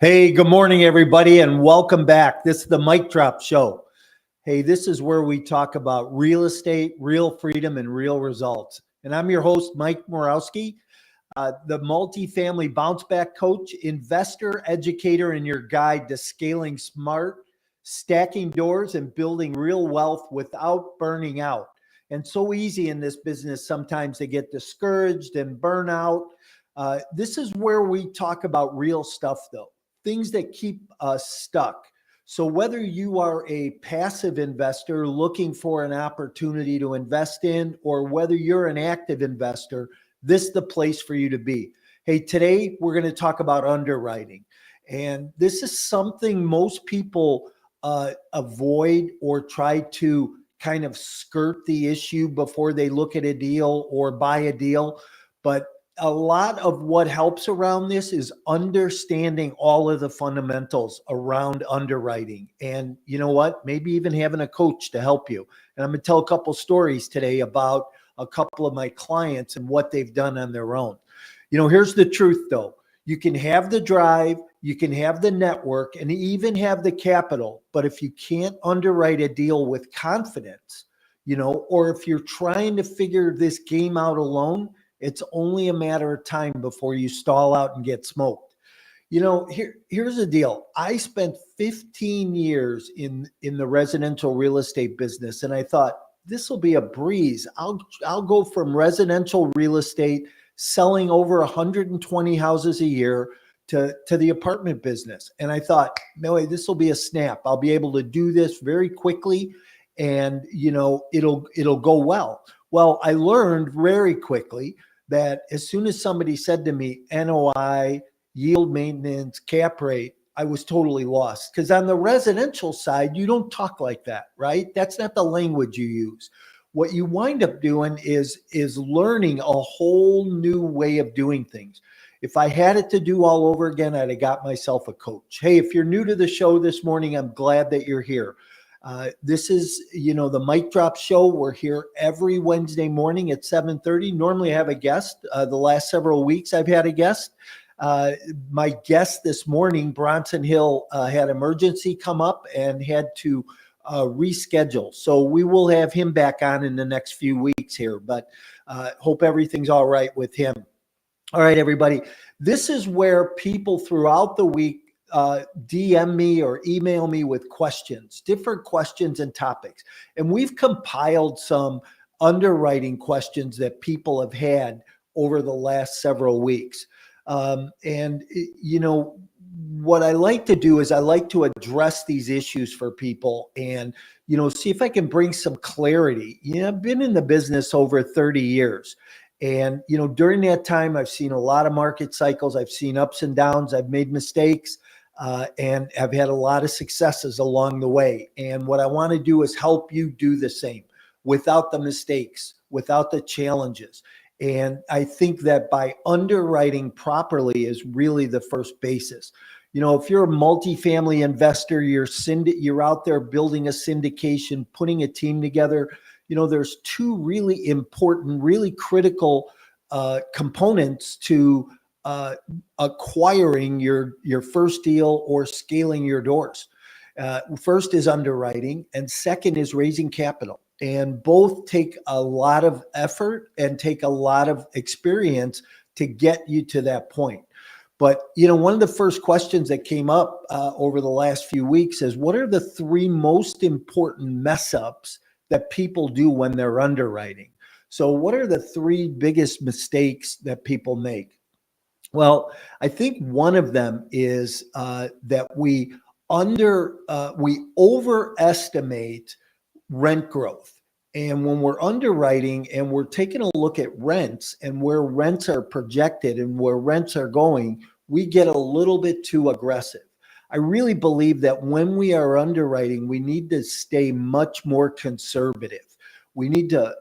Hey, good morning, everybody, and welcome back. This is the Mic Drop Show. Hey, this is where we talk about real estate, real freedom, and real results. And I'm your host, Mike Morawski, the multifamily bounce back coach, investor, educator, and your guide to scaling smart, stacking doors, and building real wealth without burning out. And so easy in this business sometimes to get discouraged and burn out. This is where we talk about real stuff, though, things that keep us stuck. So whether you are a passive investor looking for an opportunity to invest in, or whether you're an active investor, this is the place for you to be. Hey, today we're going to talk about underwriting. And this is something most people avoid or try to kind of skirt the issue before they look at a deal or buy a deal. But a lot of what helps around this is understanding all of the fundamentals around underwriting. And you know what? Maybe even having a coach to help you. And I'm going to tell a couple stories today about a couple of my clients and what they've done on their own. You know, here's the truth though. You can have the drive, you can have the network, and even have the capital. But if you can't underwrite a deal with confidence, or if you're trying to figure this game out alone, it's only a matter of time before you stall out and get smoked. Here's the deal. I spent 15 years in the residential real estate business, and I thought this will be a breeze. I'll go from residential real estate, selling over 120 houses a year, to the apartment business. And I thought, no, this will be a snap. I'll be able to do this very quickly, and it'll go well. Well, I learned very quickly that as soon as somebody said to me, NOI, yield maintenance, cap rate, I was totally lost. Because on the residential side, you don't talk like that, right? That's not the language you use. What you wind up doing is learning a whole new way of doing things. If I had it to do all over again, I'd have got myself a coach. Hey, if you're new to the show this morning, I'm glad that you're here. This is, the Mic Drop Show. We're here every Wednesday morning at 7:30. Normally I have a guest. The last several weeks I've had a guest. My guest this morning, Bronson Hill, had emergency come up and had to reschedule. So we will have him back on in the next few weeks here, but hope everything's all right with him. All right, everybody. This is where people throughout the week DM me or email me with questions, different questions and topics. And we've compiled some underwriting questions that people have had over the last several weeks. What I like to do is I like to address these issues for people and, see if I can bring some clarity. I've been in the business over 30 years. And, during that time, I've seen a lot of market cycles. I've seen ups and downs. I've made mistakes. And I've had a lot of successes along the way. And what I want to do is help you do the same without the mistakes, without the challenges. And I think that by underwriting properly is really the first basis. If you're a multifamily investor, you're out there building a syndication, putting a team together, there's two really important, really critical components to acquiring your first deal or scaling your doors. First is underwriting, and second is raising capital. And both take a lot of effort and take a lot of experience to get you to that point. But, one of the first questions that came up over the last few weeks is, what are the three most important mess ups that people do when they're underwriting? So what are the three biggest mistakes that people make? Well, I think one of them is that we overestimate rent growth. And when we're underwriting and we're taking a look at rents and where rents are projected and where rents are going, we get a little bit too aggressive. I really believe that when we are underwriting, we need to stay much more conservative. We need to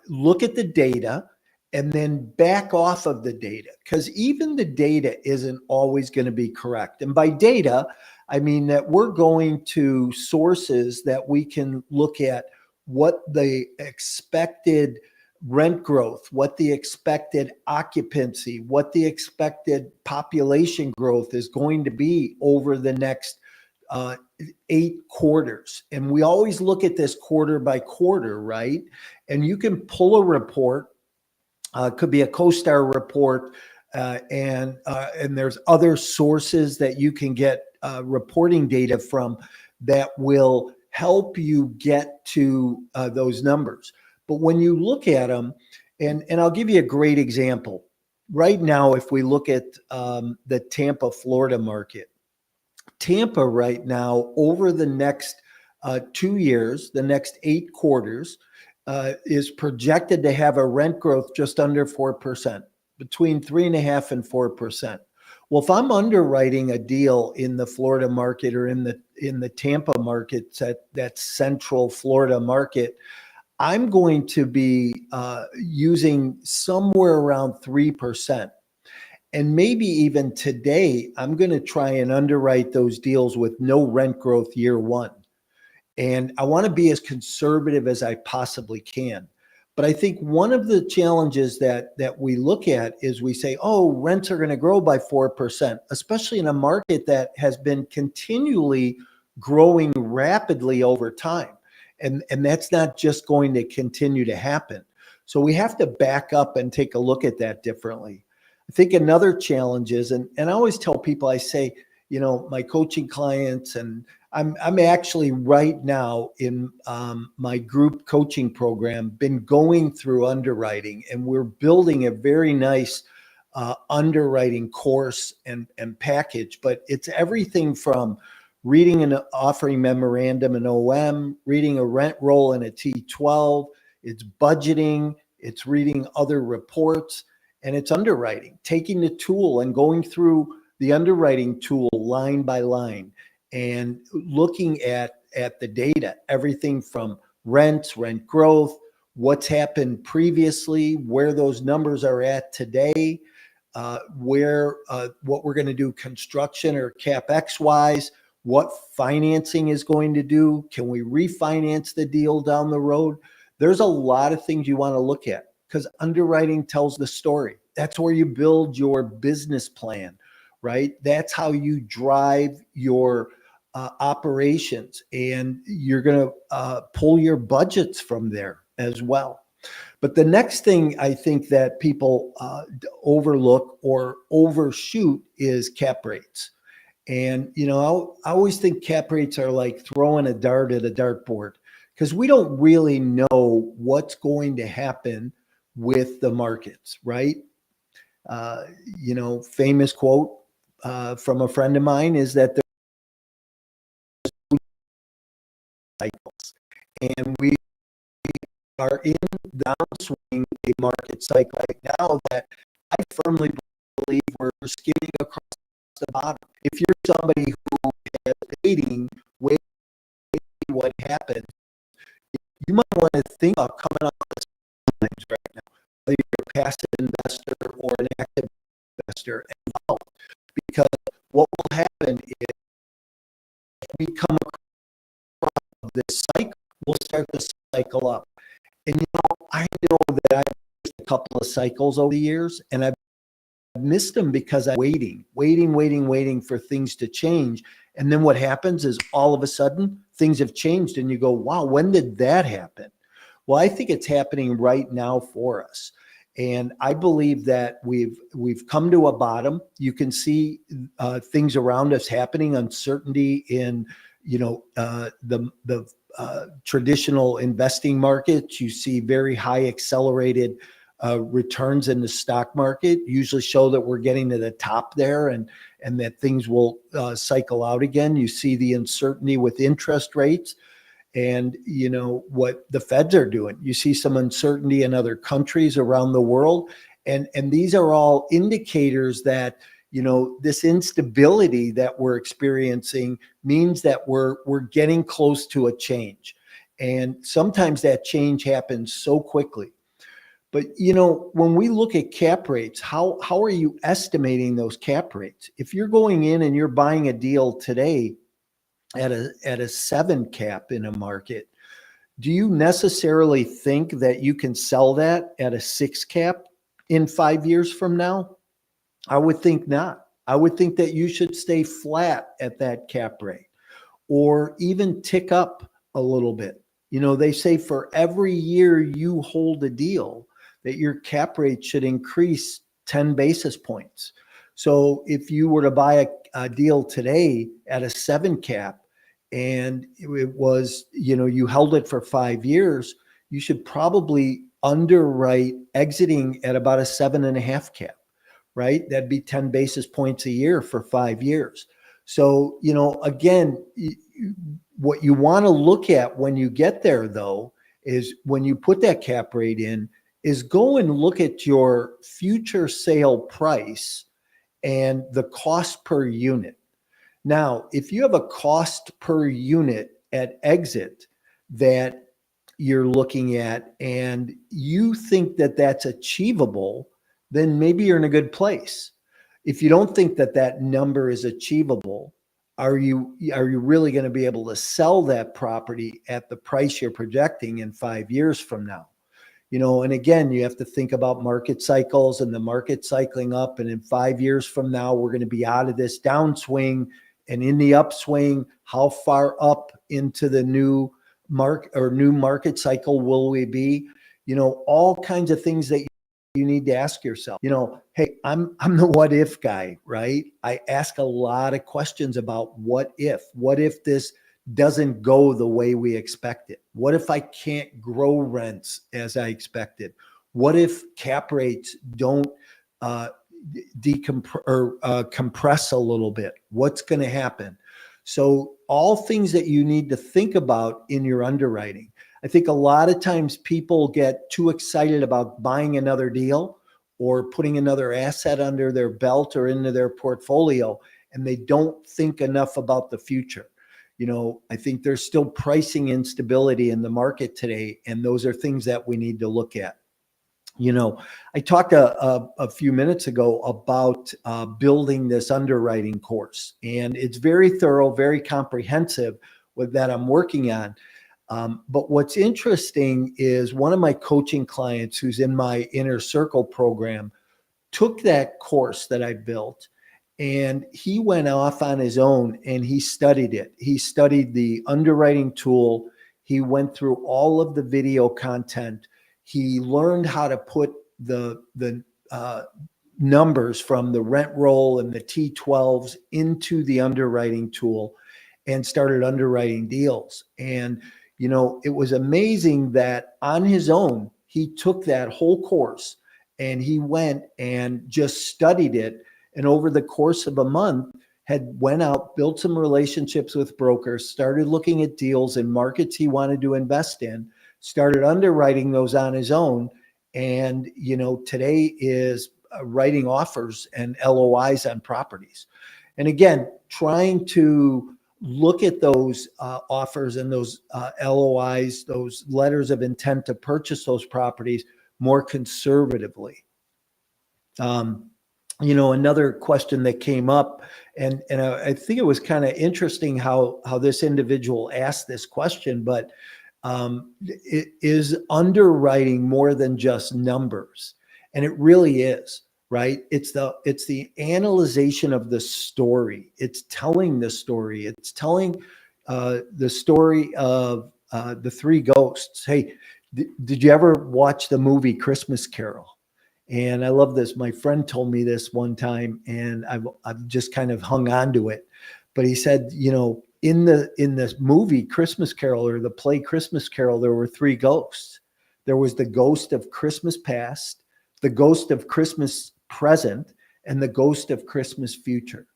look at the data and then back off of the data, because even the data isn't always going to be correct. And by data, I mean that we're going to sources that we can look at what the expected rent growth, what the expected occupancy, what the expected population growth is going to be over the next 8 quarters. And we always look at this quarter by quarter, right? And you can pull a report, could be a CoStar report, and there's other sources that you can get reporting data from that will help you get to those numbers. But when you look at them, and I'll give you a great example. Right now, if we look at the Tampa, Florida market, Tampa right now, over the next 2 years, the next 8 quarters, is projected to have a rent growth just under 4%, between 3.5% and 4%. Well, if I'm underwriting a deal in the Florida market or in the Tampa market, that central Florida market, I'm going to be using somewhere around 3%. And maybe even today, I'm going to try and underwrite those deals with no rent growth year one. And I want to be as conservative as I possibly can. But I think one of the challenges that we look at is we say, oh, rents are going to grow by 4%, especially in a market that has been continually growing rapidly over time. And that's not just going to continue to happen. So we have to back up and take a look at that differently. I think another challenge is, and I always tell people, I say, you know, my coaching clients, and I'm actually right now in my group coaching program, been going through underwriting, and we're building a very nice underwriting course and package. But it's everything from reading an offering memorandum, an OM, reading a rent roll and a T12, it's budgeting, it's reading other reports, and it's underwriting, taking the tool and going through the underwriting tool line by line and looking at the data, everything from rents, rent growth, what's happened previously, where those numbers are at today, what we're going to do construction or CapEx wise, what financing is going to do. Can we refinance the deal down the road? There's a lot of things you want to look at because underwriting tells the story. That's where you build your business plan, right? That's how you drive your operations, and you're going to pull your budgets from there as well. But the next thing I think that people overlook or overshoot is cap rates. And, you know, I always think cap rates are like throwing a dart at a dartboard because we don't really know what's going to happen with the markets, right? You know, famous quote from a friend of mine is that cycles, and we are in downswing a market cycle right now that I firmly believe we're skimming across the bottom. If you're somebody who is waiting what happens, you might want to think about coming off the sidelines right now, whether you're a passive investor or an active investor involved, because what will happen is if we come across this cycle, we'll start the cycle up. And you know, I know that I've missed a couple of cycles over the years, and I've missed them because I'm waiting for things to change. And then what happens is all of a sudden things have changed and you go, wow, when did that happen? Well, I think it's happening right now for us. And I believe that we've come to a bottom. You can see things around us happening, uncertainty in, you know, the traditional investing markets. You see very high accelerated returns in the stock market, usually show that we're getting to the top there and that things will cycle out again. You see the uncertainty with interest rates and, you know, what the Feds are doing. You see some uncertainty in other countries around the world. And these are all indicators that, you know, this instability that we're experiencing means that we're getting close to a change. And sometimes that change happens so quickly. But, you know, when we look at cap rates, how are you estimating those cap rates? If you're going in and you're buying a deal today at a 7 cap in a market, Do you necessarily think that you can sell that at a 6 cap in 5 years from now? I would think not. I would think that you should stay flat at that cap rate or even tick up a little bit. They say for every year you hold a deal, that your cap rate should increase 10 basis points. So if you were to buy a deal today at a 7 cap and it was, you held it for 5 years, you should probably underwrite exiting at about a 7.5 cap, right? That'd be 10 basis points a year for 5 years. So, again, what you want to look at when you get there, though, is when you put that cap rate in, is go and look at your future sale price and the cost per unit. Now, if you have a cost per unit at exit that you're looking at and you think that that's achievable, then maybe you're in a good place. If you don't think that that number is achievable, are you really going to be able to sell that property at the price you're projecting in 5 years from now? And again, you have to think about market cycles and the market cycling up. And in 5 years from now, we're going to be out of this downswing and in the upswing. How far up into the new market cycle will we be? All kinds of things that you need to ask yourself. Hey, I'm the what if guy, right? I ask a lot of questions about what if this doesn't go the way we expected? What if I can't grow rents as I expected? What if cap rates don't compress a little bit? What's going to happen? So all things that you need to think about in your underwriting. I think a lot of times people get too excited about buying another deal or putting another asset under their belt or into their portfolio, and they don't think enough about the future. I think there's still pricing instability in the market today, and those are things that we need to look at. I talked a few minutes ago about building this underwriting course, and it's very thorough, very comprehensive that I'm working on. But what's interesting is one of my coaching clients who's in my Inner Circle program took that course that I built, and he went off on his own and he studied it. He studied the underwriting tool. He went through all of the video content. He learned how to put the numbers from the rent roll and the T12s into the underwriting tool and started underwriting deals. And, it was amazing that on his own, he took that whole course and he went and just studied it. And over the course of a month, had went out, built some relationships with brokers, started looking at deals in markets he wanted to invest in, started underwriting those on his own. And, today is writing offers and LOIs on properties. And again, trying to look at those offers and those LOIs, those letters of intent to purchase those properties more conservatively. Another question that came up, and I think it was kind of interesting how this individual asked this question, but it is underwriting more than just numbers. And it really is, right? It's the analyzation of the story. It's telling the story. It's telling the story of the three ghosts. Hey, did you ever watch the movie Christmas Carol? And I love this. My friend told me this one time, and I've just kind of hung on to it. But he said, in this movie Christmas Carol, or the play Christmas Carol, there were three ghosts. There was the ghost of Christmas past, the ghost of Christmas present, and the ghost of Christmas future.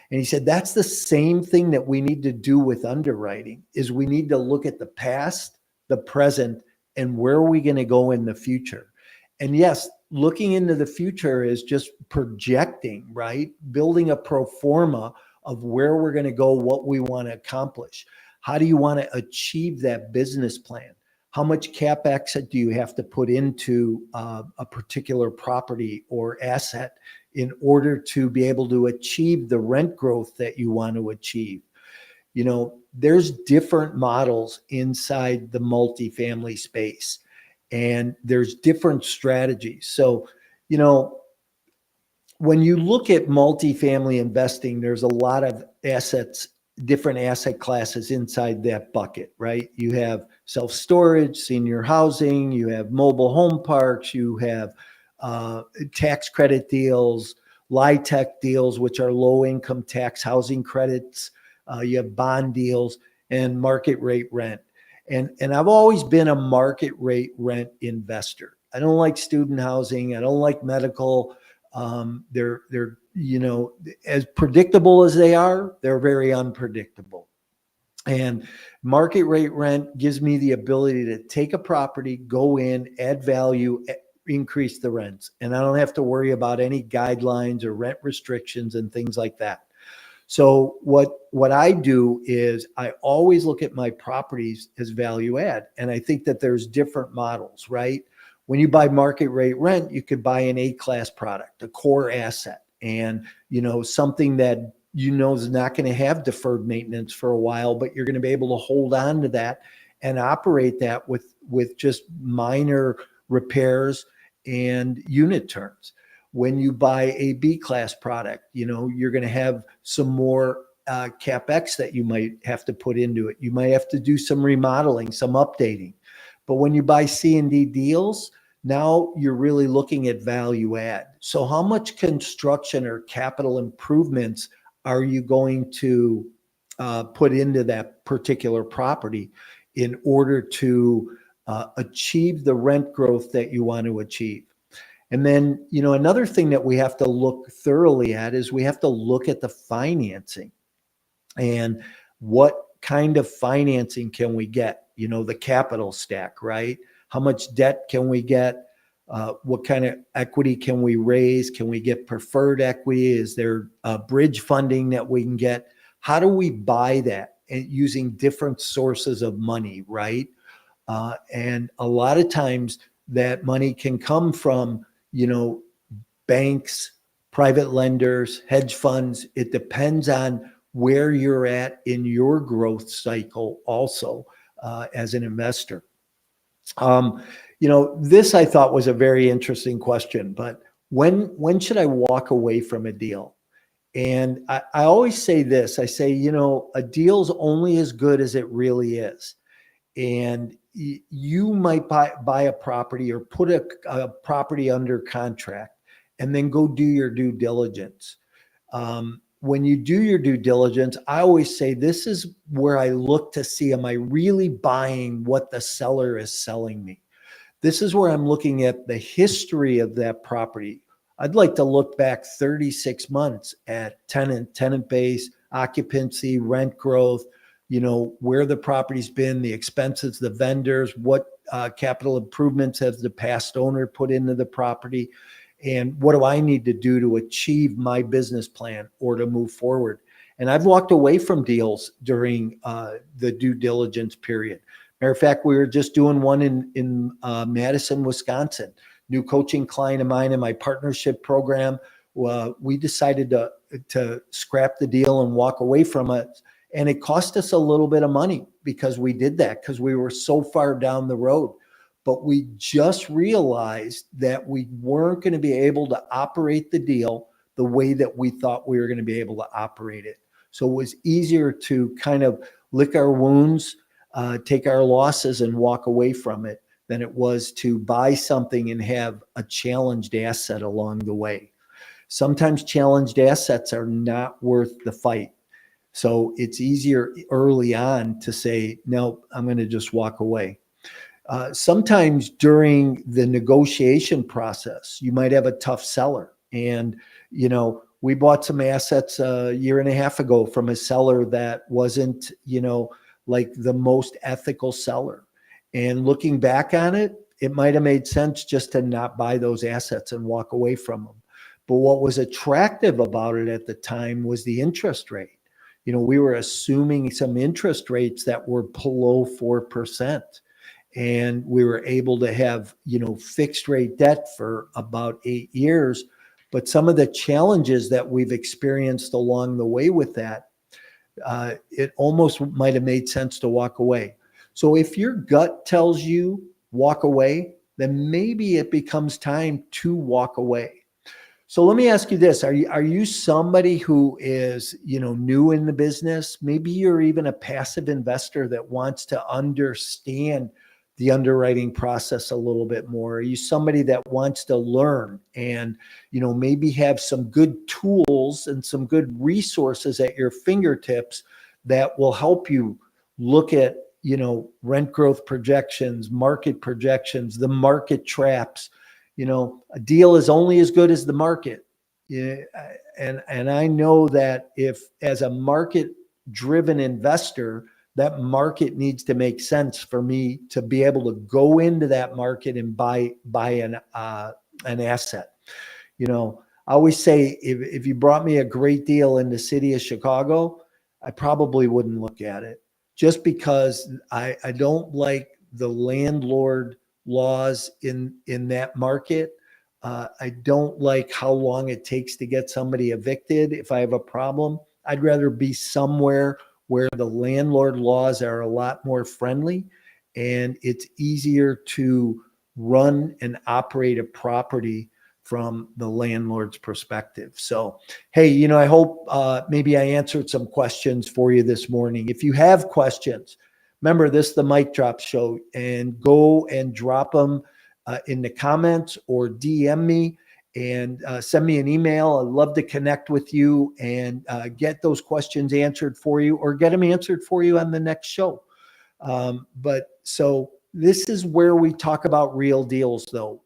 And he said, that's the same thing that we need to do with underwriting, is we need to look at the past, the present, and where are we going to go in the future. And yes, looking into the future is just projecting, right? Building a pro forma of where we're going to go, what we want to accomplish. How do you want to achieve that business plan? How much CapEx do you have to put into a particular property or asset in order to be able to achieve the rent growth that you want to achieve? there's different models inside the multifamily space, and there's different strategies. So, when you look at multifamily investing, there's a lot of assets, different asset classes inside that bucket, right? You have self-storage, senior housing, you have mobile home parks, you have tax credit deals, LIHTC deals, which are low income tax housing credits. You have bond deals and market rate rent. And I've always been a market rate rent investor. I don't like student housing. I don't like medical. They're as predictable as they are, they're very unpredictable. And market rate rent gives me the ability to take a property, go in, add value, increase the rents. And I don't have to worry about any guidelines or rent restrictions and things like that. So what I do is I always look at my properties as value add. And I think that there's different models, right? When you buy market rate rent, you could buy an A-class product, a core asset, and something that is not going to have deferred maintenance for a while, but you're going to be able to hold on to that and operate that with just minor repairs and unit turns. When you buy a B-class product, you're going to have some more CapEx that you might have to put into it. You might have to do some remodeling, some updating. But when you buy C and D deals, now you're really looking at value add. So how much construction or capital improvements are you going to put into that particular property in order to achieve the rent growth that you want to achieve? And then, another thing that we have to look thoroughly at is we have to look at the financing and what kind of financing can we get? The capital stack, right? How much debt can we get? What kind of equity can we raise? Can we get preferred equity? Is there bridge funding that we can get? How do we buy that using different sources of money, right? And a lot of times that money can come from, banks, private lenders, hedge funds. It depends on where you're at in your growth cycle also as an investor. This I thought was a very interesting question, but when should I walk away from a deal? And I always say this, I say, a deal's only as good as it really is. And you might buy a property or put a property under contract and then go do your due diligence. When you do your due diligence, I always say this is where I look to see, am I really buying what the seller is selling me? This is where I'm looking at the history of that property. I'd like to look back 36 months at tenant base, occupancy, rent growth, where the property's been, the expenses, the vendors, what capital improvements has the past owner put into the property, and what do I need to do to achieve my business plan or to move forward. And I've walked away from deals during the due diligence period. Matter of fact, we were just doing one in Madison, Wisconsin. New coaching client of mine in my partnership program. We decided to scrap the deal and walk away from it. And it cost us a little bit of money because we did that because we were so far down the road. But we just realized that we weren't going to be able to operate the deal the way that we thought we were going to be able to operate it. So it was easier to kind of lick our wounds, take our losses and walk away from it than it was to buy something and have a challenged asset along the way. Sometimes challenged assets are not worth the fight. So it's easier early on to say, no, I'm going to just walk away. Sometimes during the negotiation process, you might have a tough seller. And, we bought some assets a year and a half ago from a seller that wasn't, like the most ethical seller. And looking back on it, it might have made sense just to not buy those assets and walk away from them. But what was attractive about it at the time was the interest rate. We were assuming some interest rates that were below 4%. And we were able to have, fixed rate debt for about 8 years. But some of the challenges that we've experienced along the way with that, it almost might have made sense to walk away. So if your gut tells you walk away, then maybe it becomes time to walk away. So let me ask you this. Are you somebody who is, new in the business? Maybe you're even a passive investor that wants to understand the underwriting process a little bit more. Are you somebody that wants to learn and, maybe have some good tools and some good resources at your fingertips that will help you look at, rent growth projections, market projections, the market traps? A deal is only as good as the market. Yeah, and I know that if, as a market driven investor, that market needs to make sense for me to be able to go into that market and buy an asset. I always say, if you brought me a great deal in the city of Chicago, I probably wouldn't look at it, just because I don't like the landlord laws in that market. I don't like how long it takes to get somebody evicted. If I have a problem, I'd rather be somewhere where the landlord laws are a lot more friendly and it's easier to run and operate a property from the landlord's perspective. So, hey, I hope maybe I answered some questions for you this morning. If you have questions, remember, this is the Mic Drop Show, and go and drop them in the comments or DM me and send me an email. I'd love to connect with you and get those questions answered for you, or get them answered for you on the next show. But so this is where we talk about real deals, though.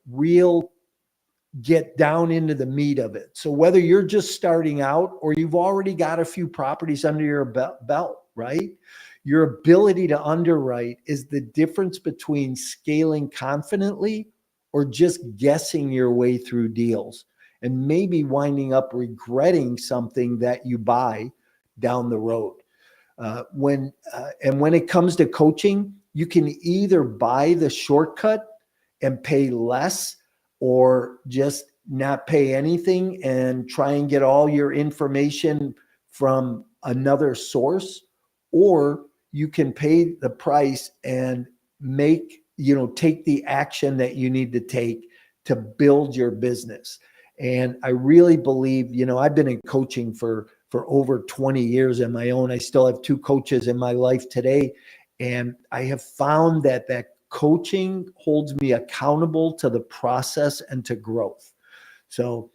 Get down into the meat of it. So whether you're just starting out or you've already got a few properties under your belt, right? Your ability to underwrite is the difference between scaling confidently or just guessing your way through deals and maybe winding up regretting something that you buy down the road. When it comes to coaching, you can either buy the shortcut and pay less, or just not pay anything and try and get all your information from another source, or you can pay the price and take the action that you need to take to build your business. And I really believe, I've been in coaching for over 20 years on my own. I still have 2 coaches in my life today. And I have found that coaching holds me accountable to the process and to growth. So,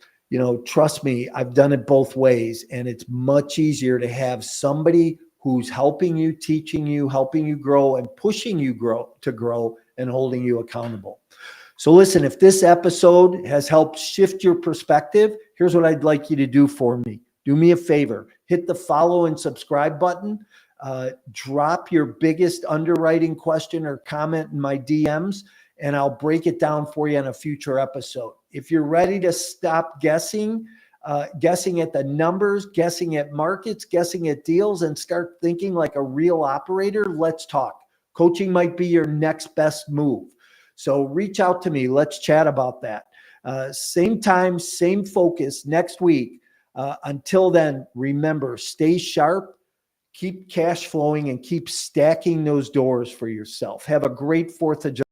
trust me, I've done it both ways, and it's much easier to have somebody who's helping you, teaching you, helping you grow, and pushing you to grow and holding you accountable. So listen, if this episode has helped shift your perspective, here's what I'd like you to do for me. Do me a favor, hit the follow and subscribe button. Drop your biggest underwriting question or comment in my DMs, and I'll break it down for you in a future episode. If you're ready to stop guessing at the numbers, guessing at markets, guessing at deals, and start thinking like a real operator, let's talk. Coaching might be your next best move. So reach out to me. Let's chat about that. Same time, same focus next week. Until then, remember, stay sharp. Keep cash flowing and keep stacking those doors for yourself. Have a great 4th of July.